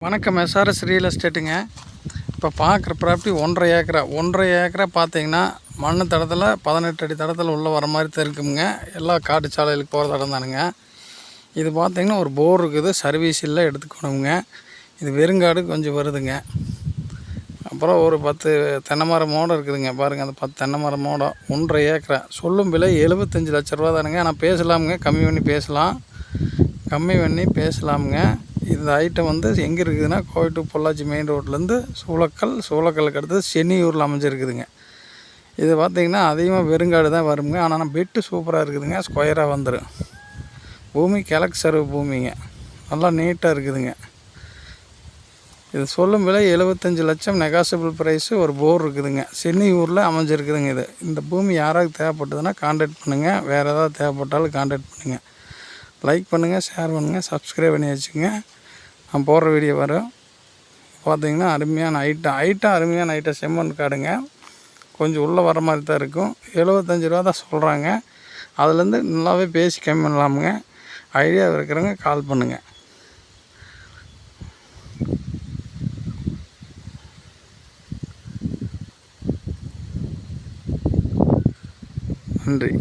வணக்கம். SRS real எஸ்டேட்டுங்க. இப்போ பார்க்குற ப்ராப்பர்ட்டி 1.5 ஏக்கரா பார்த்தீங்கன்னா மண் தடத்தில் 18 அடி தடத்தில் உள்ள வர மாதிரி தான் இருக்குங்க. எல்லா காட்டு சாலைகளுக்கு போகிற தடம் தானுங்க. இது பார்த்தீங்கன்னா ஒரு போர் இருக்குது, சர்வீஸ் இல்லை, எடுத்துக்கணுங்க. இது வெறுங்காடு கொஞ்சம் வருதுங்க. அப்புறம் ஒரு 10 தென்னை மரம் மோடம் இருக்குதுங்க. பாருங்கள், அந்த 10 தென்னை மரம் மோடம் 1.5 ஏக்கரா. சொல்லும் விலை 75 லட்ச ரூபா தானுங்க. ஆனால் பேசலாமுங்க, கம்மி பண்ணி பேசலாமுங்க. இந்த ஐட்டம் வந்து எங்கே இருக்குதுன்னா, கோவை டு பொள்ளாச்சி மெயின் ரோட்லேருந்து சூளக்கல்லுக்கு அடுத்தது சென்னியூரில் அமைஞ்சிருக்குதுங்க. இது பார்த்திங்கன்னா அதிகமாக வெறுங்காடு தான் வருங்க. ஆனால் பெட்டு சூப்பராக இருக்குதுங்க. ஸ்கொயராக வந்துடும். பூமி கிழக்கு சர்வ் பூமிங்க. நல்லா நீட்டாக இருக்குதுங்க. இது சொல்லும் விலை 75 லட்சம். Negotiable price. ஒரு போர் இருக்குதுங்க. சென்னியூரில் அமைஞ்சிருக்குதுங்க. இந்த பூமி யாராவது தேவைப்பட்டதுன்னா கான்டாக்ட் பண்ணுங்கள். வேறு ஏதாவது தேவைப்பட்டாலும் கான்டாக்ட் பண்ணுங்கள். லைக் பண்ணுங்கள், ஷேர் பண்ணுங்கள், சப்ஸ்கிரைப் பண்ணி வச்சுக்கோங்க. நான் போடுற வீடியோ வரும். பார்த்திங்கன்னா அருமையான ஐட்டம் செம்மண் காடுங்க. கொஞ்சம் உள்ளே வர மாதிரி தான் இருக்கும். 75 ரூபா தான் சொல்கிறாங்க. அதுலேருந்து நல்லாவே பேசி கம்மி பண்ணலாமுங்க. ஐடியா இருக்கிறவங்க கால் பண்ணுங்கள். நன்றி.